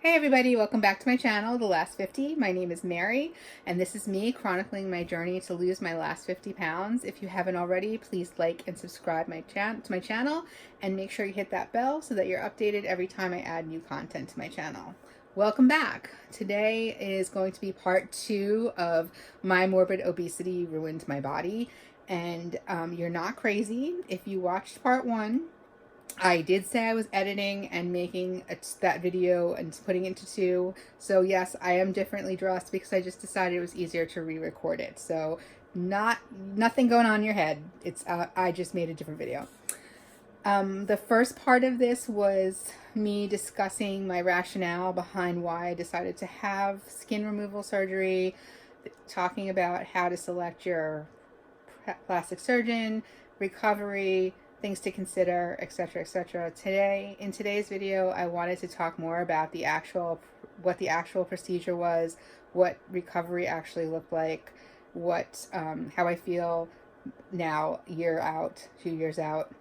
Hey everybody, welcome back to my channel, The Last 50. My name is Mary, and this is me chronicling my journey to lose my last 50 pounds. If you haven't already, please like and subscribe to my channel, and make sure you hit that bell so that you're updated every time I add new content to my channel. Welcome back. Today is going to be part 2 of My Morbid Obesity Ruined My Body, and you're not crazy. If you watched part 1, I did say I was editing and making that video and putting it into 2. So yes, I am differently dressed because I just decided it was easier to re-record it. So nothing going on in your head. It's I just made a different video. The first part of this was me discussing my rationale behind why I decided to have skin removal surgery, talking about how to select your plastic surgeon, recovery, things to consider, etc., etc. In today's video, I wanted to talk more about what the actual procedure was, what recovery actually looked like, how I feel now, year out, 2 years out,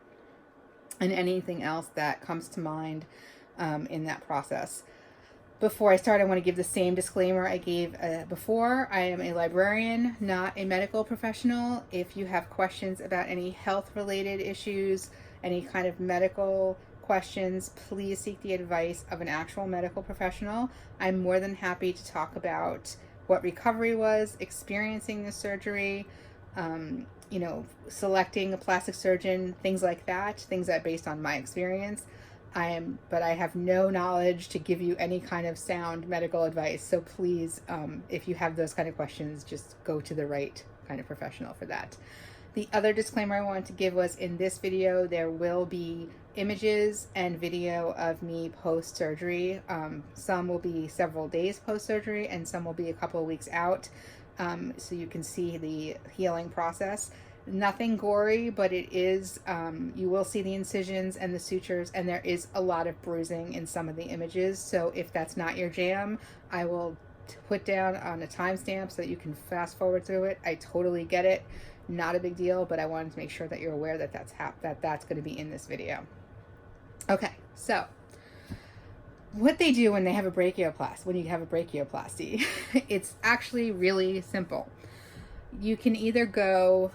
and anything else that comes to mind in that process. Before I start, I want to give the same disclaimer I gave before. I am a librarian, not a medical professional. If you have questions about any health-related issues, any kind of medical questions, please seek the advice of an actual medical professional. I'm more than happy to talk about what recovery was, experiencing the surgery, selecting a plastic surgeon, things like that, things that are based on my experience. But I have no knowledge to give you any kind of sound medical advice. So please, if you have those kind of questions, just go to the right kind of professional for that. The other disclaimer I wanted to give was in this video, there will be images and video of me post-surgery. Some will be several days post-surgery and some will be a couple of weeks out. So you can see the healing process. Nothing gory, but it is, you will see the incisions and the sutures, and there is a lot of bruising in some of the images. So if that's not your jam, I will put down on a timestamp so that you can fast forward through it. I totally get it. Not a big deal, but I wanted to make sure that you're aware that that's going to be in this video. Okay, so what they do when you have a brachioplasty, it's actually really simple. You can either go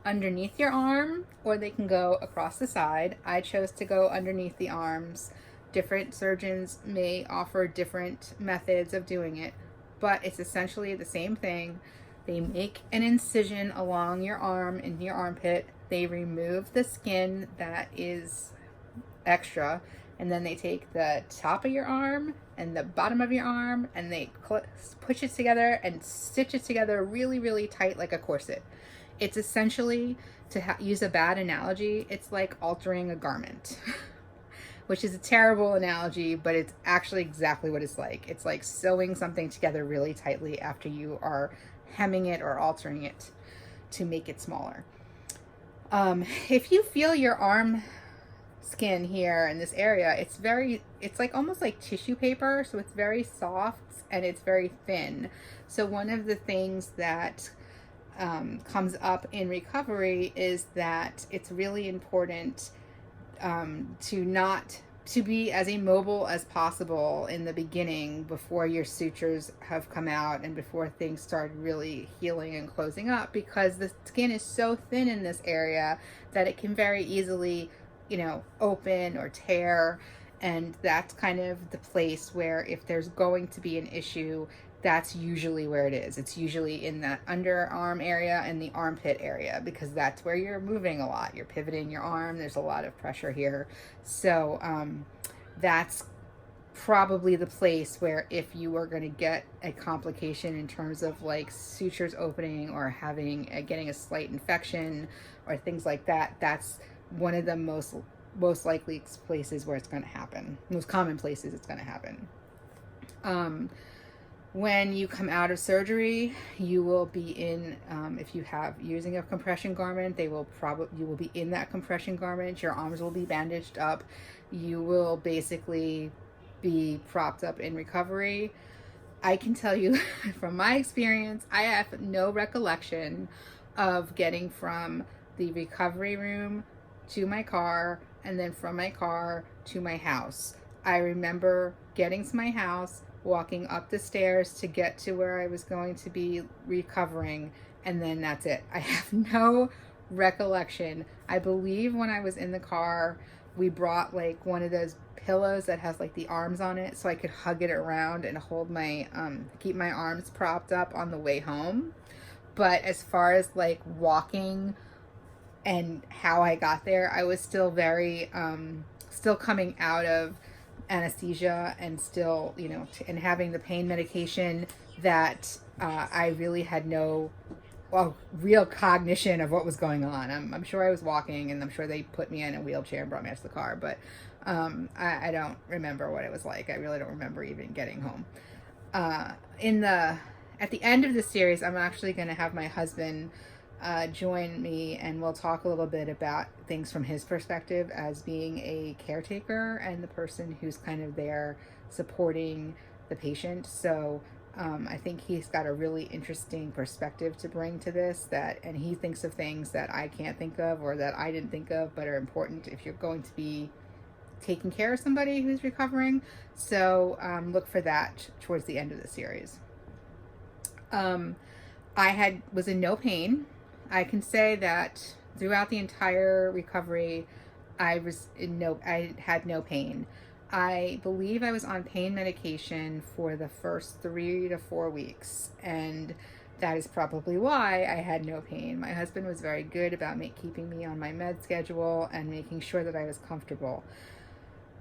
underneath your arm or they can go across the side. I chose to go underneath the arms. Different surgeons may offer different methods of doing it, but it's essentially the same thing. They make an incision along your arm into your armpit. They remove the skin that is extra, and then they take the top of your arm and the bottom of your arm and they push it together and stitch it together really, really tight like a corset. It's essentially, to use a bad analogy, it's like altering a garment, which is a terrible analogy, but it's actually exactly what it's like. It's like sewing something together really tightly after you are hemming it or altering it to make it smaller. If you feel your arm skin here in this area, it's like almost like tissue paper, so it's very soft and it's very thin. So one of the things that comes up in recovery is that it's really important to be as immobile as possible in the beginning before your sutures have come out and before things start really healing and closing up, because the skin is so thin in this area that it can very easily, open or tear. And that's kind of the place where if there's going to be an issue, that's usually where it is. It's usually in the underarm area and the armpit area, because that's where you're moving a lot. You're pivoting your arm. There's a lot of pressure here. So that's probably the place where if you are going to get a complication in terms of like sutures opening or getting a slight infection or things like that, that's one of the most likely places where it's going to happen. Most common places it's going to happen. When you come out of surgery, you will be in, if you have using a compression garment, you will be in that compression garment. Your arms will be bandaged up. You will basically be propped up in recovery. I can tell you from my experience, I have no recollection of getting from the recovery room to my car and then from my car to my house. I remember getting to my house, walking up the stairs to get to where I was going to be recovering, and then that's it. I have no recollection. I believe when I was in the car, we brought like one of those pillows that has like the arms on it so I could hug it around and hold my keep my arms propped up on the way home. But as far as like walking and how I got there, I was still very still coming out of anesthesia and still, you know, and having the pain medication that I really had no real cognition of what was going on. I'm sure I was walking, and I'm sure they put me in a wheelchair and brought me out to the car, but I don't remember what it was like. I really don't remember even getting home. At the end of the series, I'm actually going to have my husband join me, and we'll talk a little bit about things from his perspective as being a caretaker and the person who's kind of there supporting the patient. So I think he's got a really interesting perspective to bring to this, and he thinks of things that I can't think of or that I didn't think of but are important if you're going to be taking care of somebody who's recovering. So look for that towards the end of the series. I was in no pain. I can say that throughout the entire recovery, I had no pain. I believe I was on pain medication for the first 3 to 4 weeks, and that is probably why I had no pain. My husband was very good about keeping me on my med schedule and making sure that I was comfortable.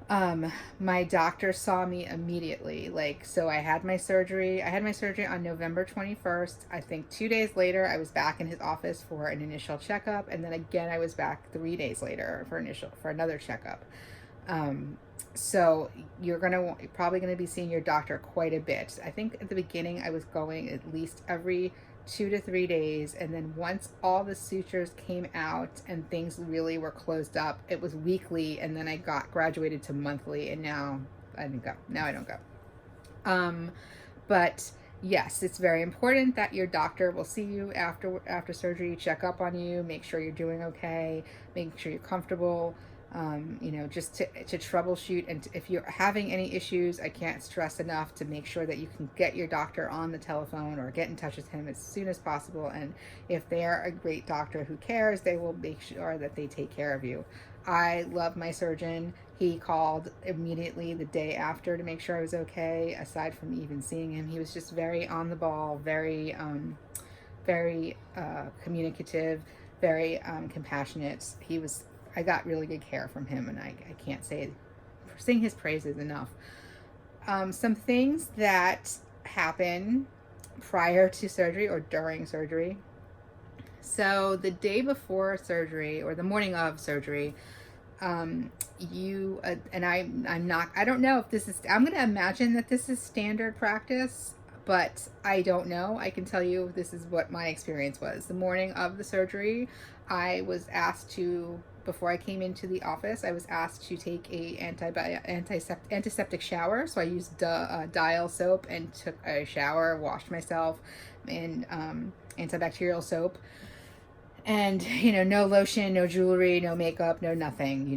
My doctor saw me immediately. So I had my surgery. I had my surgery on November 21st. I think 2 days later, I was back in his office for an initial checkup. And then again, I was back 3 days later for another checkup. So you're probably going to be seeing your doctor quite a bit. I think at the beginning I was going at least every 2 to 3 days, and then once all the sutures came out and things really were closed up, it was weekly, and then I graduated to monthly, and now I don't go. But yes, it's very important that your doctor will see you after surgery, check up on you, make sure you're doing okay, make sure you're comfortable. Just to troubleshoot. And if you're having any issues, I can't stress enough to make sure that you can get your doctor on the telephone or get in touch with him as soon as possible. And if they're a great doctor who cares, they will make sure that they take care of you. I love my surgeon. He called immediately the day after to make sure I was okay. Aside from even seeing him, he was just very on the ball, very communicative, very compassionate. I got really good care from him, and I can't sing his praises enough. Some things that happen prior to surgery or during surgery. So the day before surgery or the morning of surgery, I don't know if this is, I'm going to imagine that this is standard practice, but I don't know. I can tell you this is what my experience was. The morning of the surgery, I was asked before I came into the office, I was asked to take a antiseptic shower. So I used Dial soap and took a shower, washed myself in antibacterial soap. And, no lotion, no jewelry, no makeup, no nothing.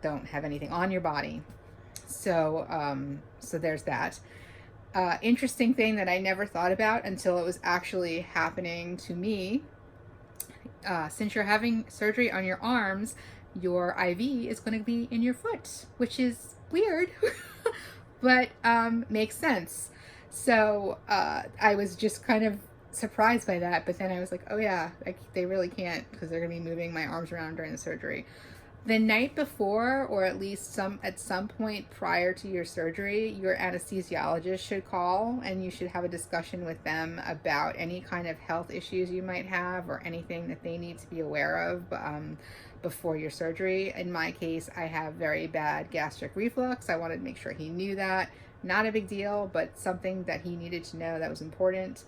Don't have anything on your body. So there's that. Interesting thing that I never thought about until it was actually happening to me. Since you're having surgery on your arms, your IV is going to be in your foot, which is weird, but makes sense. So I was just kind of surprised by that, but then I was like, oh yeah, they really can't, because they're going to be moving my arms around during the surgery. The night before, or at least at some point prior to your surgery, your anesthesiologist should call, and you should have a discussion with them about any kind of health issues you might have or anything that they need to be aware of before your surgery. In my case, I have very bad gastric reflux. I wanted to make sure he knew that. Not a big deal, but something that he needed to know that was important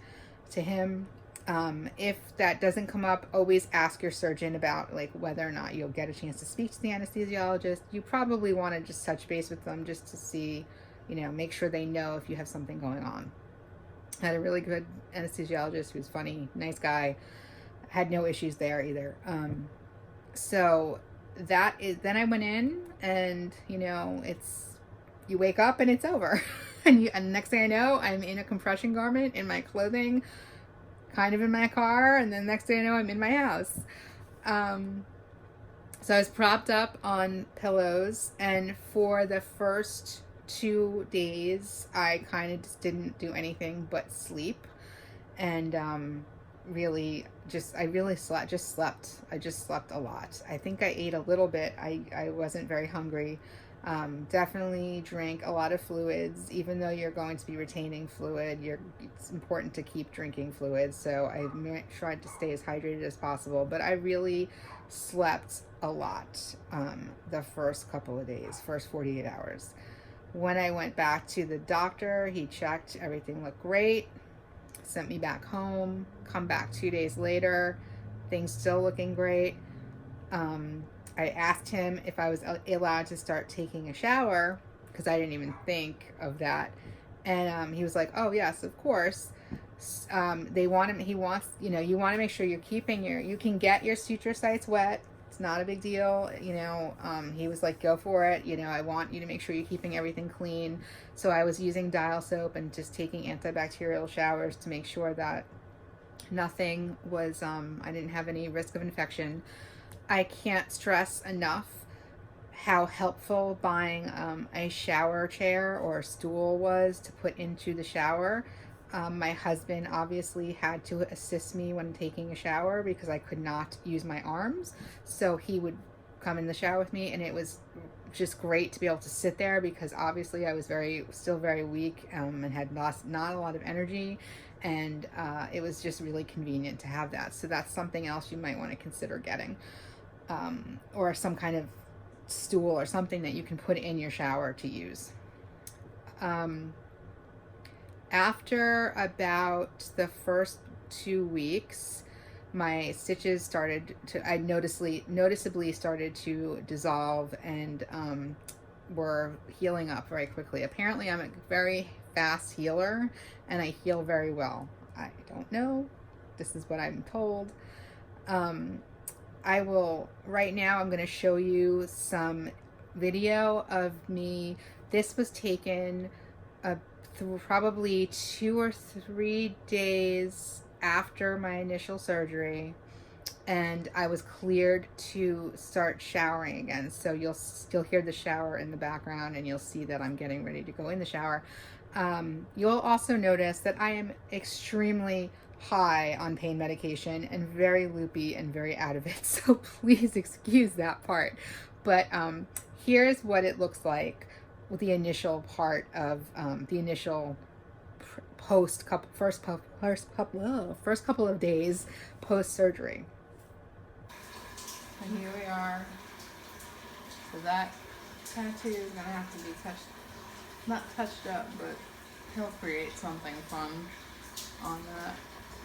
to him. If that doesn't come up, always ask your surgeon about whether or not you'll get a chance to speak to the anesthesiologist. You probably want to just touch base with them just to see, make sure they know if you have something going on. I had a really good anesthesiologist who was funny, nice guy, had no issues there either. So then I went in, and you wake up and it's over. And the next thing I know, I'm in a compression garment, in my clothing, kind of in my car, and then the next thing I know, I'm in my house. So I was propped up on pillows, and for the first 2 days, I kind of just didn't do anything but sleep, and really I really slept. I just slept a lot. I think I ate a little bit. I wasn't very hungry. Definitely drank a lot of fluids. Even though you're going to be retaining fluid, it's important to keep drinking fluids. So I tried to stay as hydrated as possible, but I really slept a lot the first couple of days, first 48 hours. When I went back to the doctor, he checked, everything looked great, sent me back home, come back 2 days later, things still looking great. I asked him if I was allowed to start taking a shower, because I didn't even think of that. And he was like, oh yes, of course. He wants, you want to make sure you're keeping you can get your suture sites wet. It's not a big deal. He was like, go for it. I want you to make sure you're keeping everything clean. So I was using dial soap and just taking antibacterial showers to make sure that nothing was, I didn't have any risk of infection. I can't stress enough how helpful buying a shower chair or stool was to put into the shower. My husband obviously had to assist me when taking a shower because I could not use my arms. So he would come in the shower with me, and it was just great to be able to sit there because obviously I was still very weak and had lost not a lot of energy. And it was just really convenient to have that. So that's something else you might want to consider getting. Or some kind of stool or something that you can put in your shower to use. After about the first 2 weeks, my stitches I noticeably started to dissolve and were healing up very quickly. Apparently I'm a very fast healer and I heal very well. I don't know. This is what I'm told. Right now I'm going to show you some video of me. This was taken probably 2 or 3 days after my initial surgery, and I was cleared to start showering again. So you'll still hear the shower in the background, and you'll see that I'm getting ready to go in the shower. You'll also notice that I am extremely high on pain medication and very loopy and very out of it, so please excuse that part. But here's what it looks like with the initial part of the initial first couple of days post surgery. And here we are. So that tattoo is gonna have to be not touched up, but he'll create something fun on that.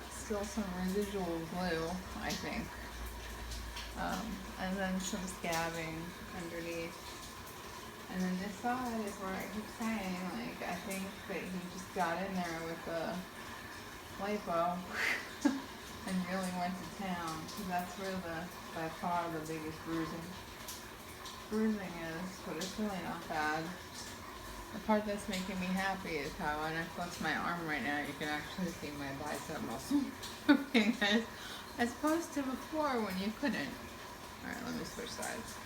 Still some residual glue, I think. And then some scabbing underneath. And then this side is where I keep saying, like, I think that he just got in there with the lipo and really went to town. Because that's where by far the biggest bruising is, but it's really not bad. The part that's making me happy is how when I flex my arm right now, you can actually see my bicep muscle moving as opposed to before when you couldn't. Alright, let me switch sides.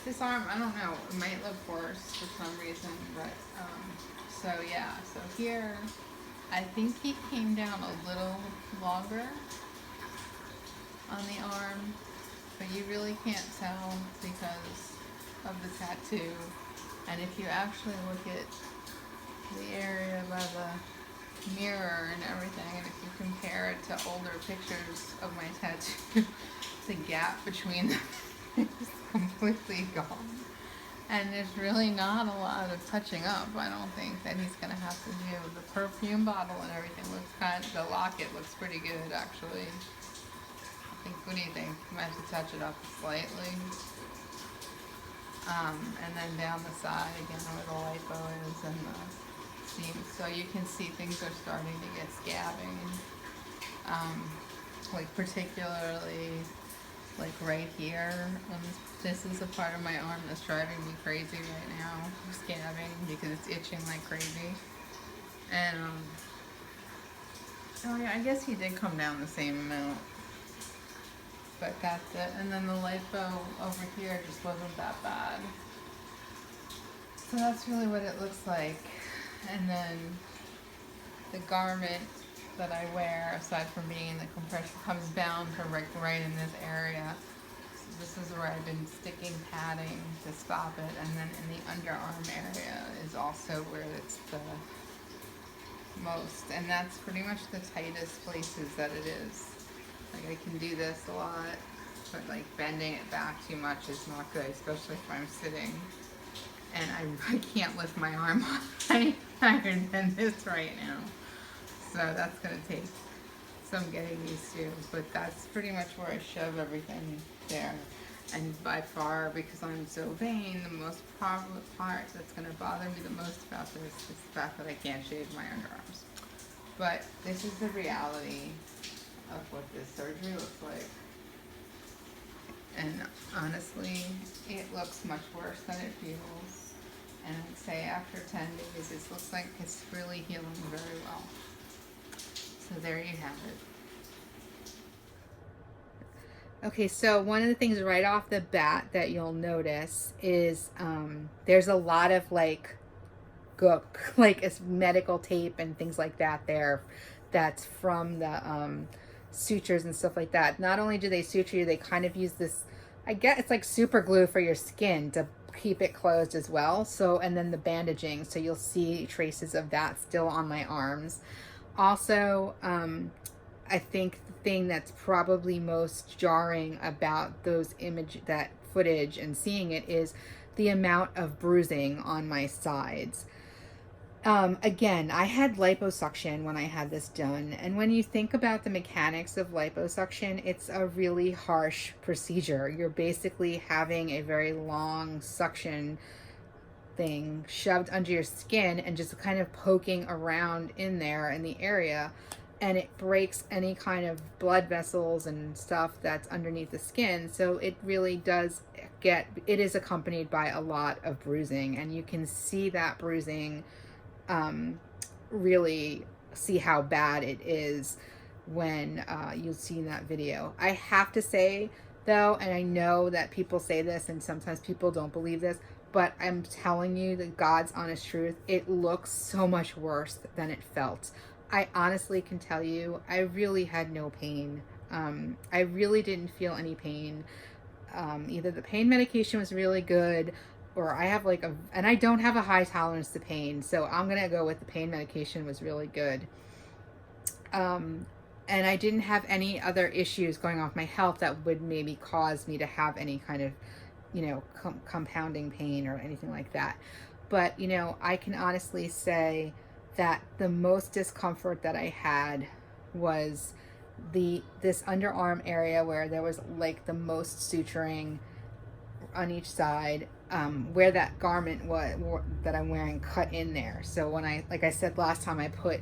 This arm, I don't know, it might look worse for some reason, but, so yeah, so here, I think he came down a little longer on the arm, but you really can't tell because of the tattoo. And if you actually look at the area by the mirror and everything, and if you compare it to older pictures of my tattoo, the gap between them is completely gone. And there's really not a lot of touching up, I don't think, that he's going to have to do. The perfume bottle and everything looks the locket looks pretty good, actually. What do you think? You might have to touch it up slightly. And then down the side, again, where the lipo is and the seams. So you can see things are starting to get scabbing. Like particularly, like right here on this This is a part of my arm that's driving me crazy right now, scabbing, because it's itching like crazy. And, oh yeah, I guess he did come down the same amount. But that's it. And then the lipo over here just wasn't that bad. So that's really what it looks like. And then the garment that I wear, aside from being in the compression, comes down to right in this area. So this is where I've been sticking padding to stop it. And then in the underarm area is also where it's the most. And that's pretty much the tightest places that it is. Like, I can do this a lot, but like bending it back too much is not good, especially if I'm sitting. And I can't lift my arm any higher than this right now. So that's going to take some getting used to. But that's pretty much where I shove everything there. And by far, because I'm so vain, the most probable part that's going to bother me the most about this is the fact that I can't shave my underarms. But this is the reality of what this surgery looks like. And honestly, it looks much worse than it feels. And I'd say after 10 days, it looks like it's really healing very well. So there you have it. Okay, so one of the things right off the bat that you'll notice is there's a lot of like medical tape and things like that there that's from the sutures and stuff like that. Not only do they suture you, they kind of use this, I guess it's like super glue for your skin to keep it closed as well. So, and then the bandaging, so you'll see traces of that still on my arms. Also, I think the thing that's probably most jarring about that footage and seeing it is the amount of bruising on my sides. Again, I had liposuction when I had this done, and when you think about the mechanics of liposuction, it's a really harsh procedure. You're basically having a very long suction thing shoved under your skin and just kind of poking around in there in the area, and it breaks any kind of blood vessels and stuff that's underneath the skin. So it really does it is accompanied by a lot of bruising, and you can see that bruising really see how bad it is when you'll see that video. I have to say though, and I know that people say this and sometimes people don't believe this, but I'm telling you the God's honest truth, it looks so much worse than it felt. I honestly can tell you, I really had no pain. I really didn't feel any pain. Either the pain medication was really good, or I have and I don't have a high tolerance to pain, so I'm gonna go with the pain medication was really good. And I didn't have any other issues going off my health that would maybe cause me to have any kind of, compounding pain or anything like that. But, I can honestly say that the most discomfort that I had was this underarm area where there was like the most suturing on each side, where that garment that I'm wearing cut in there. So when like I said last time, I put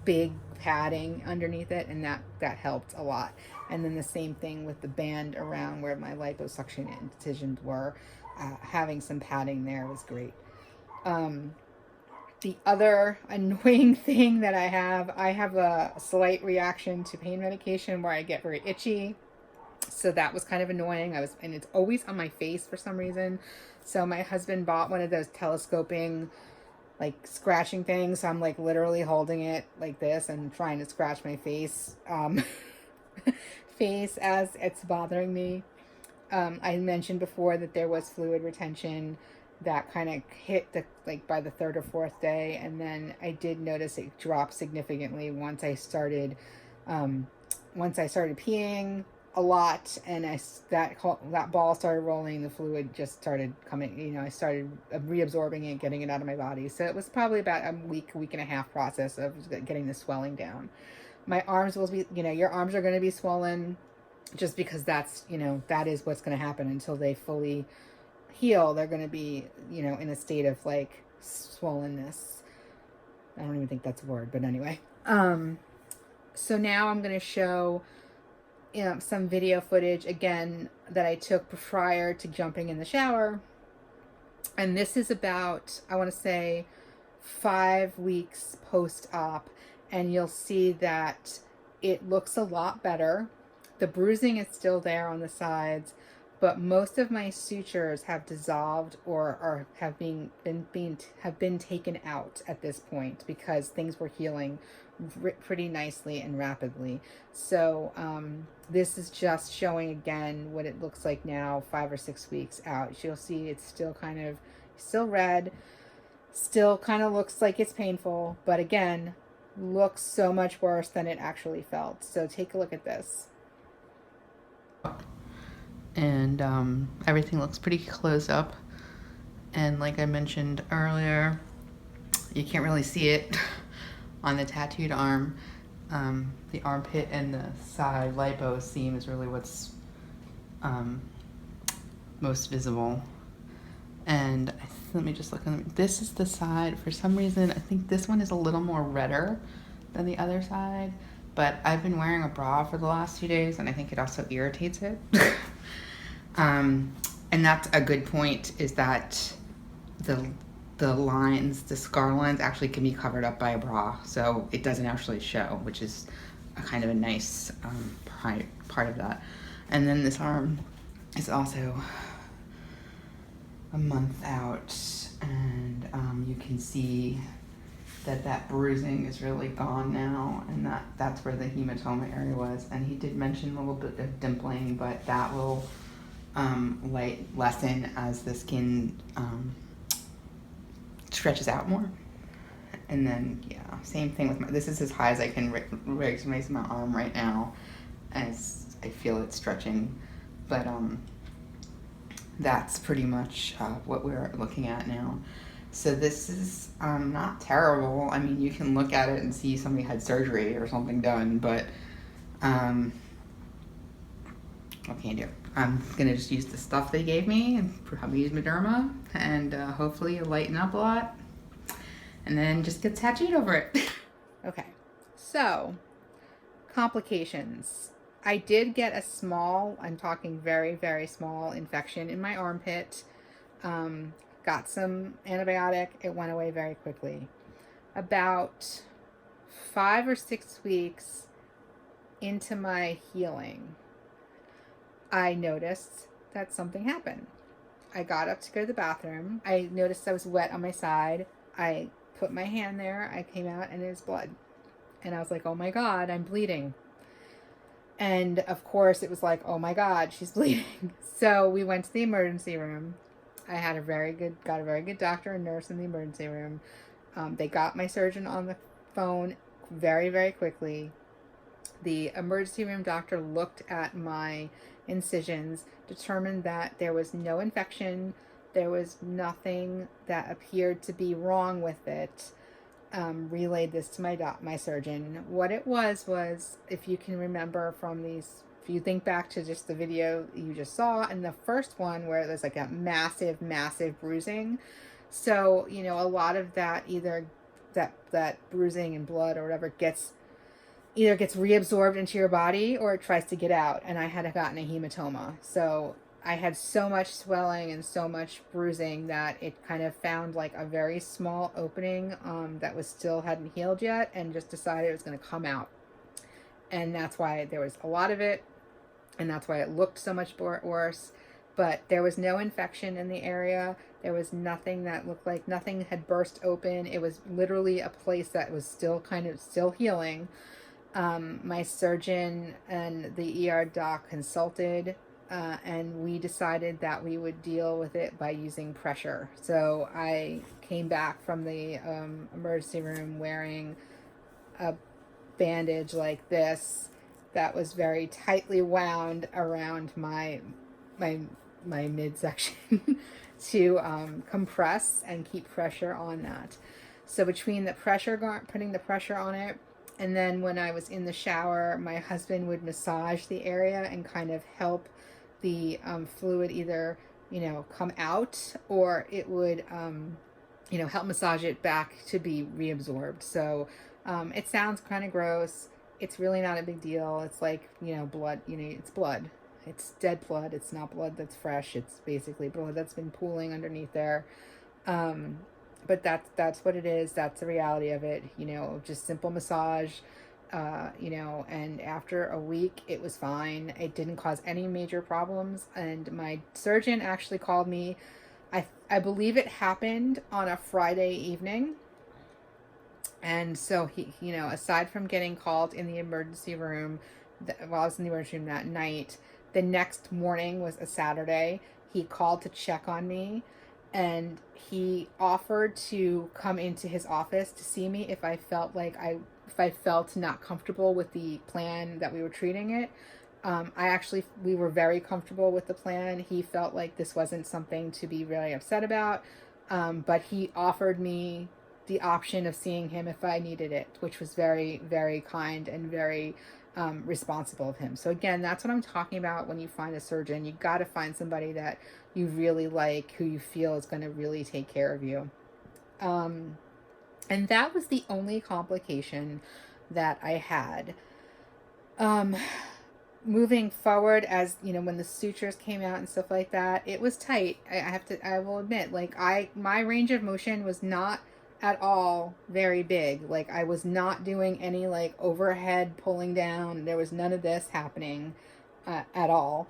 big padding underneath it, and that helped a lot. And then the same thing with the band around where my liposuction incisions were. Having some padding there was great. The other annoying thing that I have a slight reaction to pain medication where I get very itchy. So that was kind of annoying. And it's always on my face for some reason. So my husband bought one of those telescoping, like, scratching things. So I'm like literally holding it like this and trying to scratch my face, face as it's bothering me. I mentioned before that there was fluid retention that kind of hit by the third or fourth day. And then I did notice it dropped significantly once I started peeing a lot, and that ball started rolling, the fluid just started coming, I started reabsorbing it, getting it out of my body. So it was probably about a week and a half process of getting the swelling down. My arms will be, your arms are going to be swollen just because that's, that is what's going to happen until they fully heal. They're going to be, in a state of like swollenness. I don't even think that's a word, but anyway. So now I'm going to show some video footage. Again, that I took prior to jumping in the shower. And this is about, I want to say, 5 weeks post-op, and you'll see that it looks a lot better. The bruising is still there on the sides, but most of my sutures have dissolved or have been taken out at this point because things were healing pretty nicely and rapidly. So this is just showing again what it looks like now, 5 or 6 weeks out. You'll see it's still still red, still kind of looks like it's painful, but again, looks so much worse than it actually felt. So take a look at this. And everything looks pretty close up. And like I mentioned earlier, you can't really see it on the tattooed arm. The armpit and the side lipo seam is really what's most visible. And let me just look on this is the side. For some reason, I think this one is a little more redder than the other side, but I've been wearing a bra for the last few days, and I think it also irritates it. And that's a good point, is that the lines, the scar lines, actually can be covered up by a bra, so it doesn't actually show, which is a kind of a nice part of that. And then this arm is also a month out, and you can see that bruising is really gone now, and that's where the hematoma area was. And he did mention a little bit of dimpling, but that will lessen as the skin stretches out more. And then, yeah, same thing with this is as high as I can raise my arm right now, as I feel it stretching. But that's pretty much what we're looking at now. So this is not terrible. I mean, you can look at it and see somebody had surgery or something done, but what can you do? I'm gonna just use the stuff they gave me and probably use Mederma, and hopefully it'll lighten up a lot, and then just get tattooed over it. Okay, so complications. I did get a small, I'm talking very, very small infection in my armpit. Got some antibiotic. It went away very quickly. About 5 or 6 weeks into my healing, I noticed that something happened. I got up to go to the bathroom. I noticed I was wet on my side. I put my hand there. I came out and it was blood. And I was like, oh my God, I'm bleeding. And of course it was like, oh my God, she's bleeding. So we went to the emergency room. I had got a very good doctor and nurse in the emergency room. They got my surgeon on the phone very, very quickly. The emergency room doctor looked at my incisions, determined that there was no infection. There was nothing that appeared to be wrong with it. Relayed this to my surgeon. What it was, if you can remember from these, if you think back to just the video you just saw, and the first one where there's like a massive bruising. So, you know, a lot of that, either that bruising and blood or whatever gets reabsorbed into your body or it tries to get out. And I had gotten a hematoma. So I had so much swelling and so much bruising that it kind of found like a very small opening that was still hadn't healed yet, and just decided it was going to come out. And that's why there was a lot of it, and that's why it looked so much worse. But there was no infection in the area. There was nothing that looked like nothing had burst open. It was literally a place that was still healing. My surgeon and the ER doc consulted, and we decided that we would deal with it by using pressure. So I came back from the emergency room wearing a bandage like this that was very tightly wound around my midsection to compress and keep pressure on that. So between the putting the pressure on it, and then when I was in the shower, my husband would massage the area and kind of help the fluid either, come out, or it would, help massage it back to be reabsorbed. So it sounds kind of gross. It's really not a big deal. It's like, blood, it's blood. It's dead blood. It's not blood that's fresh. It's basically blood that's been pooling underneath there. Um, but that's what it is. That's the reality of it. Just simple massage. And after a week, it was fine. It didn't cause any major problems. And my surgeon actually called me. I believe it happened on a Friday evening. And so he, aside from getting called in the emergency room, while I was in the emergency room that night, the next morning was a Saturday. He called to check on me, and he offered to come into his office to see me if I felt not comfortable with the plan that we were treating it. We were very comfortable with the plan. He felt like this wasn't something to be really upset about, but he offered me the option of seeing him if I needed it, which was very, very kind and very responsible of him. So again, that's what I'm talking about when you find a surgeon. You got to find somebody that you really like, who you feel is going to really take care of you. And that was the only complication that I had. Moving forward, as when the sutures came out and stuff like that, it was tight. I will admit, my range of motion was not at all very big. I was not doing any overhead pulling down. There was none of this happening at all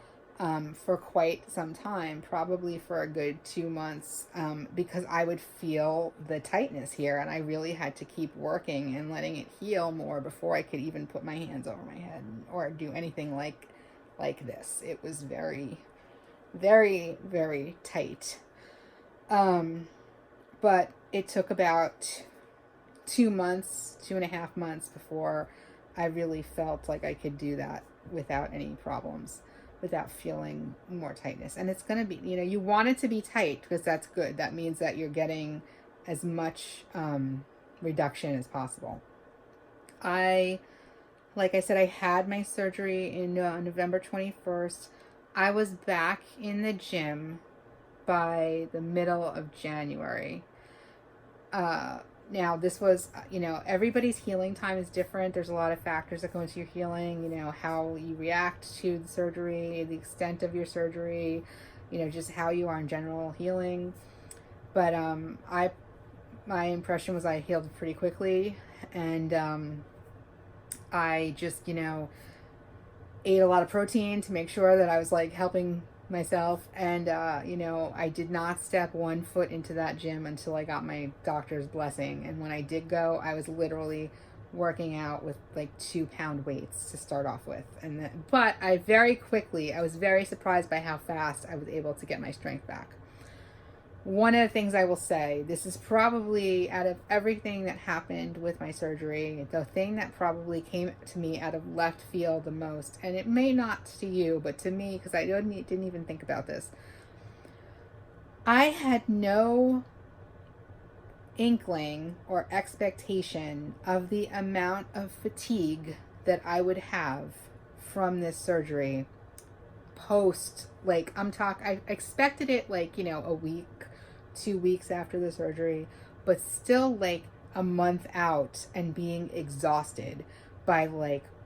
for quite some time, probably for a good 2 months, because I would feel the tightness here, and I really had to keep working and letting it heal more before I could even put my hands over my head or do anything like this. It was very, very, very tight. But it took about 2.5 months before I really felt like I could do that without any problems, without feeling more tightness. And it's going to be, you want it to be tight because that's good. That means that you're getting as much reduction as possible. Like I said, I had my surgery in November 21st. I was back in the gym by the middle of January. Now this was, everybody's healing time is different. There's a lot of factors that go into your healing, how you react to the surgery, the extent of your surgery, just how you are in general healing. But, my impression was I healed pretty quickly, and, I just, ate a lot of protein to make sure that I was helping myself, and I did not step 1 foot into that gym until I got my doctor's blessing. And when I did go, I was literally working out with 2-pound weights to start off with, but I was very surprised by how fast I was able to get my strength back. One of the things I will say, this is probably, out of everything that happened with my surgery, the thing that probably came to me out of left field the most, and it may not to you, but to me, because I didn't even think about this. I had no inkling or expectation of the amount of fatigue that I would have from this surgery post. I expected it a week, 2 weeks after the surgery, but still a month out and being exhausted by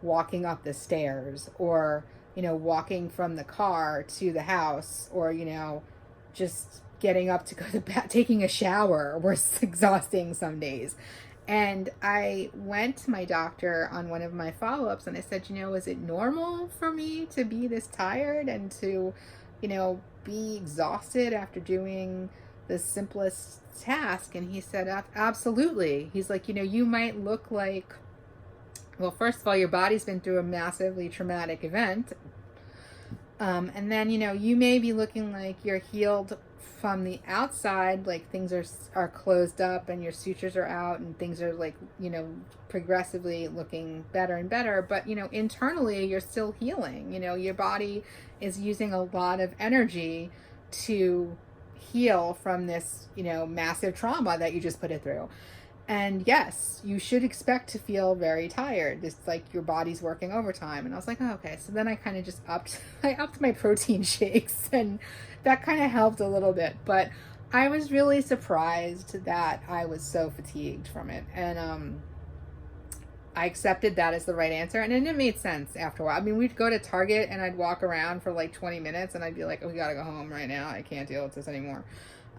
walking up the stairs, or walking from the car to the house, or just getting up to go to bed, taking a shower was exhausting some days. And I went to my doctor on one of my follow-ups, and I said, is it normal for me to be this tired and to be exhausted after doing the simplest task? And he said, absolutely. He's like, you might look like, well, first of all, your body's been through a massively traumatic event. And then, you may be looking like you're healed from the outside, things are closed up and your sutures are out and things are progressively looking better and better. But, internally you're still healing. Your body is using a lot of energy to heal from this, massive trauma that you just put it through. And yes, you should expect to feel very tired. It's your body's working overtime. And I was like, oh, okay. So then I kind of just upped my protein shakes, and that kind of helped a little bit. But I was really surprised that I was so fatigued from it. And I accepted that as the right answer, and then it made sense after a while. I mean, we'd go to Target and I'd walk around for like 20 minutes and I'd be like, oh, we gotta go home right now. I can't deal with this anymore.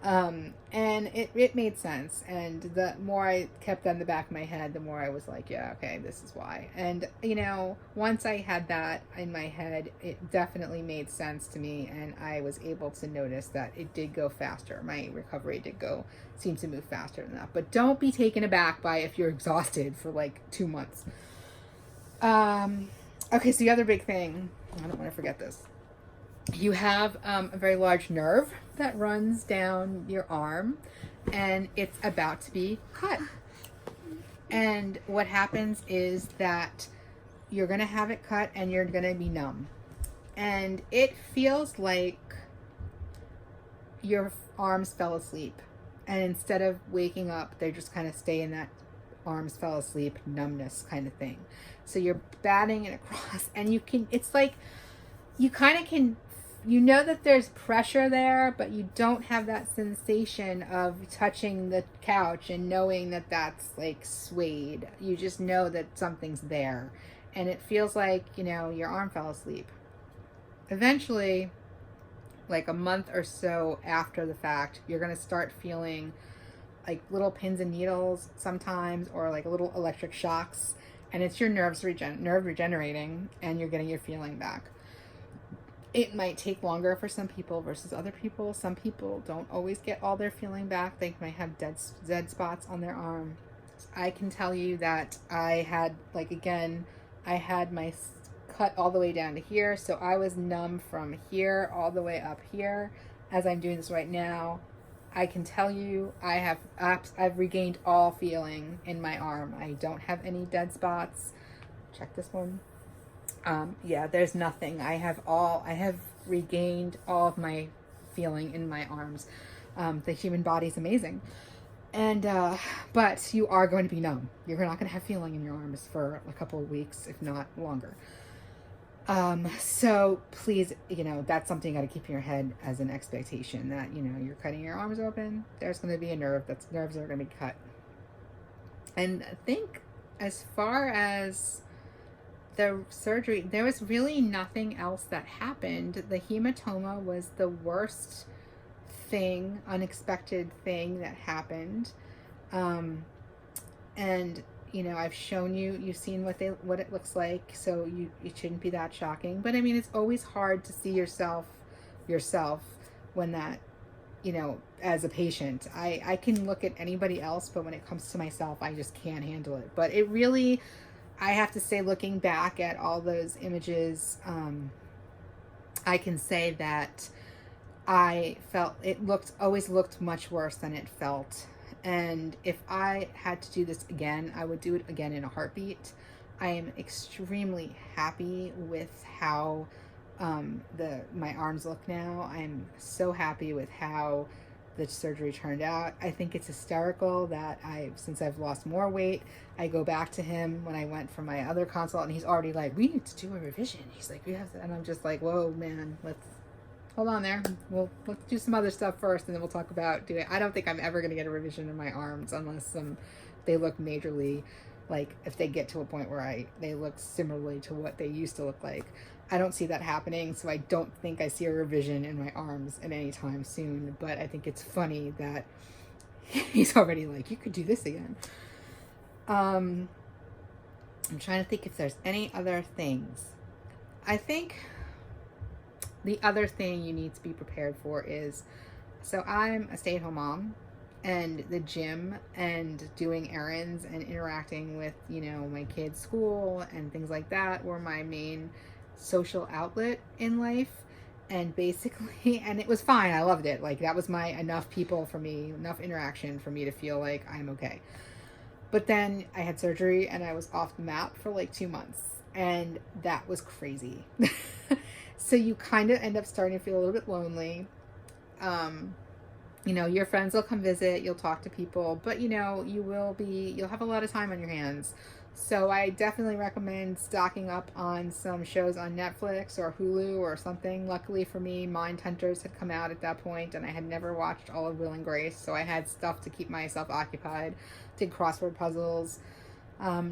And it made sense. And the more I kept that in the back of my head, the more I was like, yeah, okay, this is why. And, you know, once I had that in my head, it definitely made sense to me. And I was able to notice that it did go faster. My recovery did seem to move faster than that. But don't be taken aback by if you're exhausted for like 2 months. Okay, so the other big thing, I don't want to forget this. You have a very large nerve that runs down your arm, and it's about to be cut. And what happens is that you're going to have it cut and you're going to be numb. And it feels like your arms fell asleep. And instead of waking up, they just kind of stay in that arms fell asleep numbness kind of thing. So you're batting it across, and it's like you kind of can, you know that there's pressure there, but you don't have that sensation of touching the couch and knowing that that's like suede. You just know that something's there, and it feels like, you know, your arm fell asleep. Eventually, like a month or so after the fact, you're going to start feeling like little pins and needles sometimes, or like little electric shocks, and it's your nerve regenerating, and you're getting your feeling back. It might take longer for some people versus other people. Some people don't always get all their feeling back. They might have dead spots on their arm. I can tell you that I had, like, again, I had my cut all the way down to here, so I was numb from here all the way up here. As I'm doing this right now, I can tell you I've regained all feeling in my arm. I don't have any dead spots. Check this one. Yeah, there's nothing. I have regained all of my feeling in my arms. The human body's amazing. And, but you are going to be numb. You're not going to have feeling in your arms for a couple of weeks, if not longer. So please, you know, that's something you got to keep in your head as an expectation that, you know, you're cutting your arms open. There's going to be a nerves that are going to be cut. And I think as far as the surgery, there was really nothing else that happened. The hematoma was the worst thing, unexpected thing that happened. And you know, I've shown you, you've seen what it looks like, so it shouldn't be that shocking. But I mean, it's always hard to see yourself when that, you know, as a patient. I can look at anybody else, but when it comes to myself, I just can't handle it. But it really, I have to say, looking back at all those images, I can say that I felt it always looked much worse than it felt. And if I had to do this again, I would do it again in a heartbeat. I am extremely happy with how my arms look now. I'm so happy with how the surgery turned out. I think it's hysterical that since I've lost more weight, I go back to him when I went for my other consult, and he's already like, we need to do a revision. He's like, we have to, and I'm just like, whoa, man, let's hold on there. Let's do some other stuff first, and then we'll talk about doing. I don't think I'm ever going to get a revision in my arms unless they look majorly, like if they get to a point where they look similarly to what they used to look like. I don't see that happening, so I don't think I see a revision in my arms at any time soon. But I think it's funny that he's already like, you could do this again. I'm trying to think if there's any other things. I think the other thing you need to be prepared for is, so I'm a stay-at-home mom, and the gym and doing errands and interacting with, you know, my kids' school and things like that were my main social outlet in life. And basically, and it was fine. I loved it. Like, that was enough people for me, enough interaction for me to feel like I'm okay. But then I had surgery and I was off the map for like 2 months, and that was crazy. So you kind of end up starting to feel a little bit lonely. You know, your friends will come visit, you'll talk to people, but you know, you'll have a lot of time on your hands. So I definitely recommend stocking up on some shows on Netflix or Hulu or something. Luckily for me, Mindhunters had come out at that point, and I had never watched all of Will and Grace, so I had stuff to keep myself occupied. Did crossword puzzles.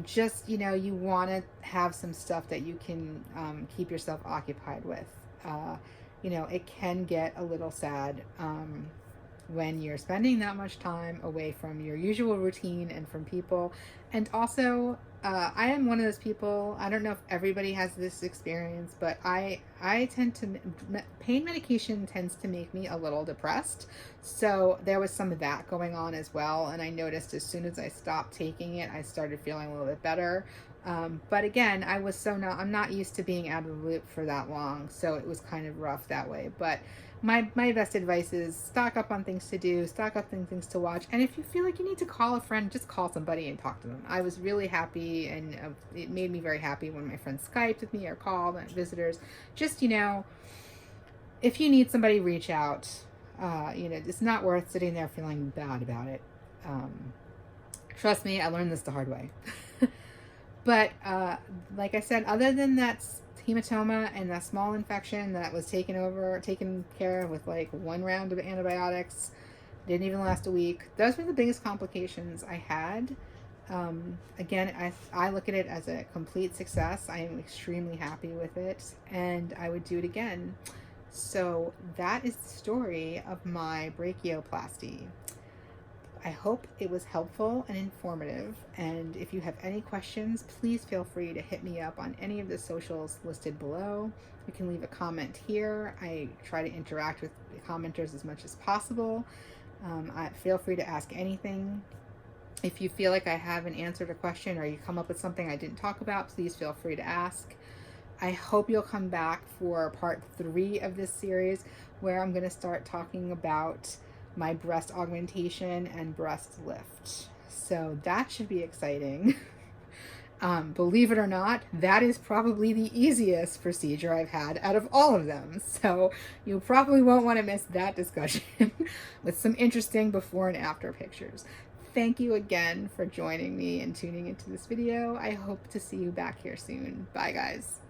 Just, you know, you want to have some stuff that you can keep yourself occupied with. You know, it can get a little sad when you're spending that much time away from your usual routine and from people. And also, I am one of those people, I don't know if everybody has this experience, but I tend to, pain medication tends to make me a little depressed. So there was some of that going on as well. And I noticed as soon as I stopped taking it, I started feeling a little bit better. But again, I'm not used to being out of the loop for that long. So it was kind of rough that way. But my best advice is stock up on things to do, stock up on things to watch, and if you feel like you need to call a friend, just call somebody and talk to them. I was really happy, and it made me very happy when my friends Skyped with me or called, and visitors. Just, you know, if you need somebody, reach out. You know, it's not worth sitting there feeling bad about it. Trust me, I learned this the hard way. But like I said, other than that hematoma and that small infection that was taken care of with like 1 round of antibiotics, didn't even last a week. Those were the biggest complications I had. Again, I look at it as a complete success. I am extremely happy with it, and I would do it again. So that is the story of my brachioplasty. I hope it was helpful and informative, and if you have any questions, please feel free to hit me up on any of the socials listed below. You can leave a comment here. I try to interact with the commenters as much as possible. Feel free to ask anything. If you feel like I haven't answered a question or you come up with something I didn't talk about, please feel free to ask. I hope you'll come back for part 3 of this series, where I'm going to start talking about my breast augmentation and breast lift. So that should be exciting. Believe it or not, that is probably the easiest procedure I've had out of all of them. So you probably won't want to miss that discussion with some interesting before and after pictures. Thank you again for joining me and tuning into this video. I hope to see you back here soon. Bye, guys.